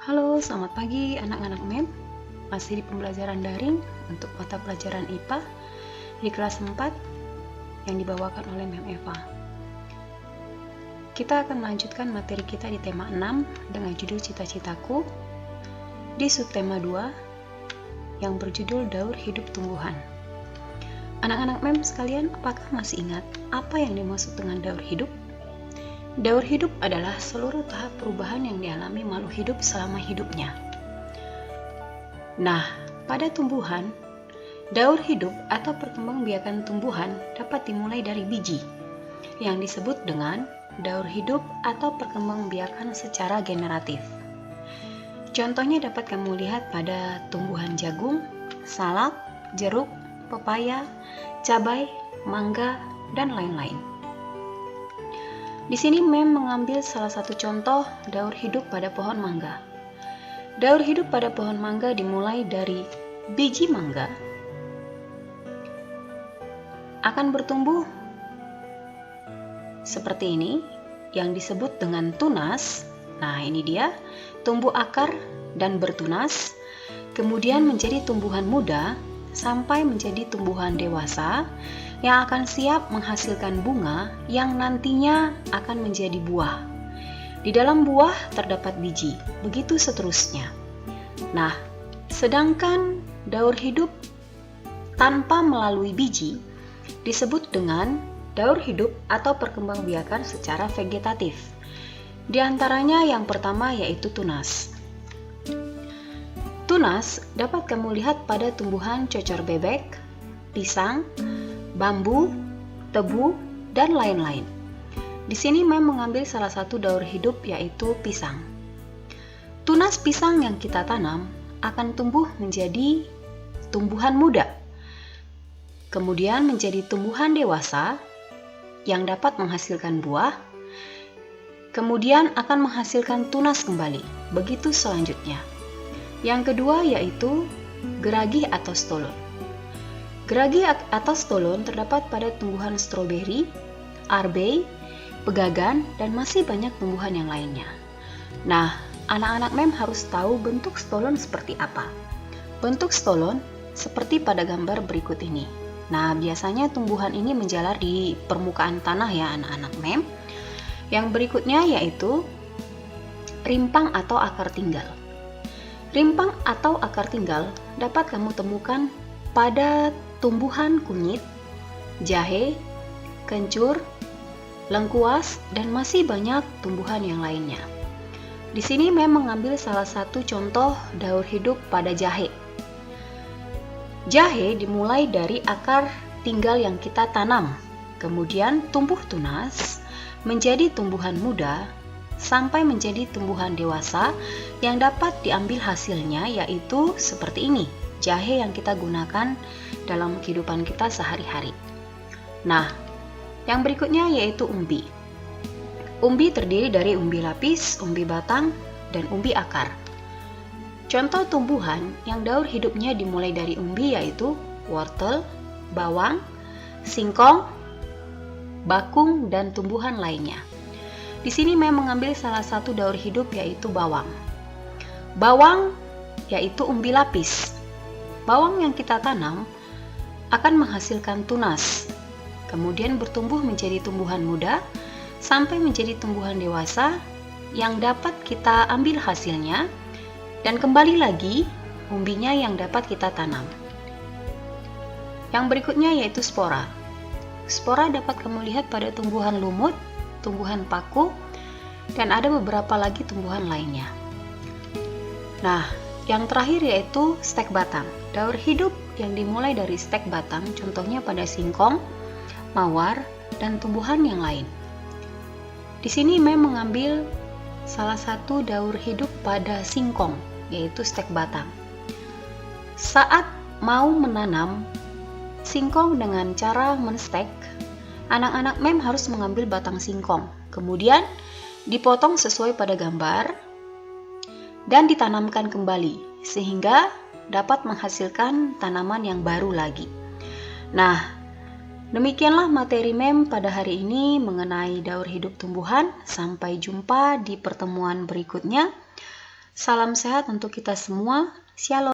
Halo, selamat pagi anak-anak MEM. Masih di pembelajaran daring untuk mata pelajaran IPA di kelas 4 yang dibawakan oleh Mem Eva. Kita akan melanjutkan materi kita di tema 6 dengan judul Cita-citaku di subtema 2 yang berjudul Daur Hidup Tumbuhan. Anak-anak MEM sekalian, apakah masih ingat apa yang dimaksud dengan daur hidup? Daur hidup adalah seluruh tahap perubahan yang dialami makhluk hidup selama hidupnya. Nah, pada tumbuhan, daur hidup atau perkembangbiakan tumbuhan dapat dimulai dari biji, yang disebut dengan daur hidup atau perkembangbiakan secara generatif. Contohnya dapat kamu lihat pada tumbuhan jagung, salak, jeruk, pepaya, cabai, mangga, dan lain-lain. Di sini Mem mengambil salah satu contoh daur hidup pada pohon mangga. Daur hidup pada pohon mangga dimulai dari biji mangga akan bertumbuh seperti ini yang disebut dengan tunas. Nah, ini dia, tumbuh akar dan bertunas, kemudian menjadi tumbuhan muda sampai menjadi tumbuhan dewasa yang akan siap menghasilkan bunga yang nantinya akan menjadi buah. Di dalam buah terdapat biji, begitu seterusnya. Nah, sedangkan daur hidup tanpa melalui biji disebut dengan daur hidup atau perkembangbiakan secara vegetatif. Di antaranya yang pertama yaitu tunas. Tunas dapat kamu lihat pada tumbuhan cocor bebek, pisang, bambu, tebu, dan lain-lain. Di sini Mem mengambil salah satu daur hidup yaitu pisang. Tunas pisang yang kita tanam akan tumbuh menjadi tumbuhan muda, kemudian menjadi tumbuhan dewasa yang dapat menghasilkan buah, kemudian akan menghasilkan tunas kembali. Begitu selanjutnya. Yang kedua yaitu geragi atau stolon. Geragi atau stolon terdapat pada tumbuhan stroberi, arbei, pegagan, dan masih banyak tumbuhan yang lainnya. Nah, anak-anak Mem harus tahu bentuk stolon seperti apa. Bentuk stolon seperti pada gambar berikut ini. Nah, biasanya tumbuhan ini menjalar di permukaan tanah ya anak-anak Mem. Yang berikutnya yaitu rimpang atau akar tinggal. Rimpang atau akar tinggal dapat kamu temukan pada tumbuhan kunyit, jahe, kencur, lengkuas, dan masih banyak tumbuhan yang lainnya. Di sini Mem mengambil salah satu contoh daur hidup pada jahe. Jahe dimulai dari akar tinggal yang kita tanam, kemudian tumbuh tunas, menjadi tumbuhan muda, sampai menjadi tumbuhan dewasa yang dapat diambil hasilnya yaitu seperti ini, jahe yang kita gunakan dalam kehidupan kita sehari-hari. Nah, yang berikutnya yaitu umbi. Umbi terdiri dari umbi lapis, umbi batang, dan umbi akar. Contoh tumbuhan yang daur hidupnya dimulai dari umbi yaitu wortel, bawang, singkong, bakung, dan tumbuhan lainnya. Di sini Mem mengambil salah satu daur hidup yaitu bawang. Bawang yaitu umbi lapis. Bawang yang kita tanam akan menghasilkan tunas, kemudian bertumbuh menjadi tumbuhan muda sampai menjadi tumbuhan dewasa yang dapat kita ambil hasilnya, dan kembali lagi umbinya yang dapat kita tanam. Yang berikutnya yaitu spora. Spora dapat kamu lihat pada tumbuhan lumut, tumbuhan paku, dan ada beberapa lagi tumbuhan lainnya. Nah, yang terakhir yaitu stek batang. Daur hidup yang dimulai dari stek batang, contohnya pada singkong, mawar, dan tumbuhan yang lain. Di sini Mem mengambil salah satu daur hidup pada singkong, yaitu stek batang. Saat mau menanam singkong dengan cara menstek, anak-anak Mem harus mengambil batang singkong, kemudian dipotong sesuai pada gambar, dan ditanamkan kembali, sehingga dapat menghasilkan tanaman yang baru lagi. Nah, demikianlah materi Mem pada hari ini mengenai daur hidup tumbuhan. Sampai jumpa di pertemuan berikutnya. Salam sehat untuk kita semua. Shalom.